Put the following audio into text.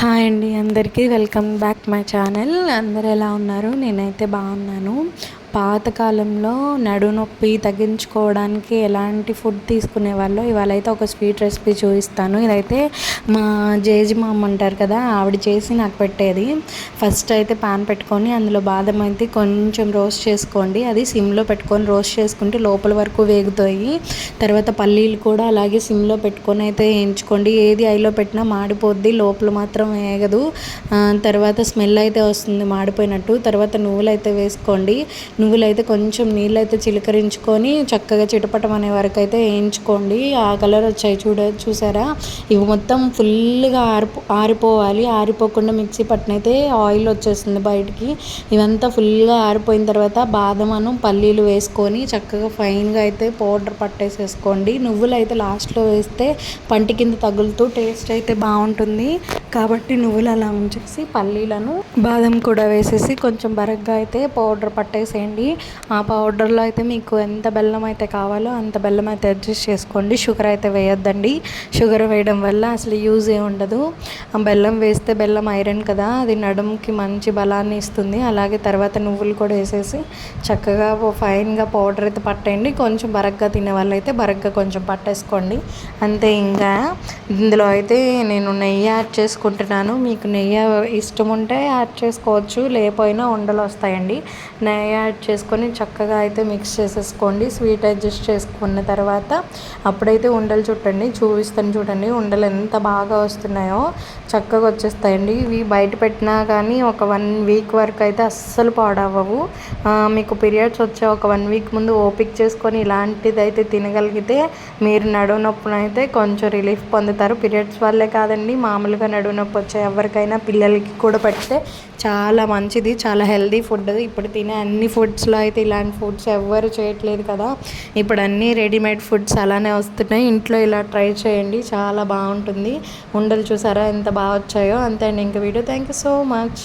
Hi అండి, అందరికీ welcome back my channel. అందరు ఎలా ఉన్నారు? నేనైతే బాగున్నాను. పాతకాలంలో నడునొప్పి తగ్గించుకోవడానికి ఎలాంటి ఫుడ్ తీసుకునేవాళ్ళో ఇవాళ అయితే ఒక స్వీట్ రెసిపీ చూపిస్తాను. ఇదైతే మా జేజిమామ అంటారు కదా, ఆవిడ చేసి నాకు పెట్టేది. ఫస్ట్ అయితే పాన్ పెట్టుకొని అందులో బాదం అయితే కొంచెం రోస్ట్ చేసుకోండి. అది సిమ్లో పెట్టుకొని రోస్ట్ చేసుకుంటే లోపల వరకు వేగుతాయి. తర్వాత పల్లీలు కూడా అలాగే సిమ్లో పెట్టుకొని అయితే వేయించుకోండి. ఏది ఐలో పెట్టినా మాడిపోద్ది, లోపల మాత్రం వేగదు. తర్వాత స్మెల్ అయితే వస్తుంది మాడిపోయినట్టు. తర్వాత నువ్వులు అయితే వేసుకోండి. నువ్వులు అయితే కొంచెం నీళ్ళు అయితే చిలకరించుకొని చక్కగా చిటపటం అనే వరకు అయితే వేయించుకోండి. ఆ కలర్ వచ్చాయి చూసారా? ఇవి మొత్తం ఫుల్గా ఆరిపోవాలి. ఆరిపోకుండా మిక్సీ పట్టినైతే ఆయిల్ వచ్చేస్తుంది బయటికి. ఇవంతా ఫుల్గా ఆరిపోయిన తర్వాత బాదమను పల్లీలు వేసుకొని చక్కగా ఫైన్గా అయితే పౌడర్ పట్టేసేసుకోండి. నువ్వులు అయితే లాస్ట్లో వేస్తే పంటి కింద తగులుతూ టేస్ట్ అయితే బాగుంటుంది కాబట్టి నువ్వులు అలా ఉంచేసి పల్లీలను బాదం కూడా వేసేసి కొంచెం బరగ్గా అయితే పౌడర్ పట్టేసేయండి. ఆ పౌడర్లో అయితే మీకు ఎంత బెల్లం అయితే కావాలో అంత బెల్లం అయితే అడ్జస్ట్ చేసుకోండి. షుగర్ అయితే వేయొద్దండి. షుగర్ వేయడం వల్ల అసలు యూజ్ ఏ ఉండదు. బెల్లం వేస్తే బెల్లం ఐరన్ కదా, అది నడుముకి మంచి బలాన్ని ఇస్తుంది. అలాగే తర్వాత నువ్వులు కూడా వేసేసి చక్కగా ఫైన్గా పౌడర్ అయితే పట్టేయండి. కొంచెం బరగ్గా తినే వాళ్ళు అయితే బరగ్గా కొంచెం పట్టేసుకోండి అంతే. ఇంకా ఇందులో అయితే నేను నెయ్యి యాడ్ చేసుకుంటున్నాను. మీకు నెయ్యి ఇష్టం ఉంటే యాడ్ చేసుకోవచ్చు, లేకపోయినా ఉండలు వస్తాయండి. నెయ్యి యాడ్ చేసుకొని చక్కగా అయితే మిక్స్ చేసేసుకోండి. స్వీట్ అడ్జస్ట్ చేసుకున్న తర్వాత అప్పుడైతే ఉండలు చుట్టండి. చూపిస్తాను చూడండి, ఉండలు ఎంత బాగా వస్తున్నాయో. చక్కగా వచ్చేస్తాయండి. ఇవి బయట పెట్టినా కానీ ఒక 1 వీక్ వరకు అయితే అస్సలు పాడవ్వవు. మీకు పీరియడ్స్ వచ్చే ఒక 1 వీక్ ముందు ఓపిక చేసుకొని ఇలాంటిది అయితే తినగలిగితే మీరు నడుము నొప్పునైతే కొంచెం రిలీఫ్ పొందుతారు. పీరియడ్స్ వల్లే కాదండి, మామూలుగా నడుము నొప్పి వచ్చే ఎవరికైనా పిల్లలకి కూడా పెడితే చాలా మంచిది, చాలా హెల్దీ ఫుడ్. ఇప్పుడు తినే అన్ని ఫుడ్స్లో అయితే ఇలాంటి ఫుడ్స్ ఎవ్వరు చేయట్లేదు కదా. ఇప్పుడు అన్నీ రెడీమేడ్ ఫుడ్స్ అలానే వస్తున్నాయి. ఇంట్లో ఇలా ట్రై చేయండి, చాలా బాగుంటుంది. ఉండలు చూసారా ఎంత బాగా వచ్చాయో. అంతే అండి, ఇంక video. Thank you so much.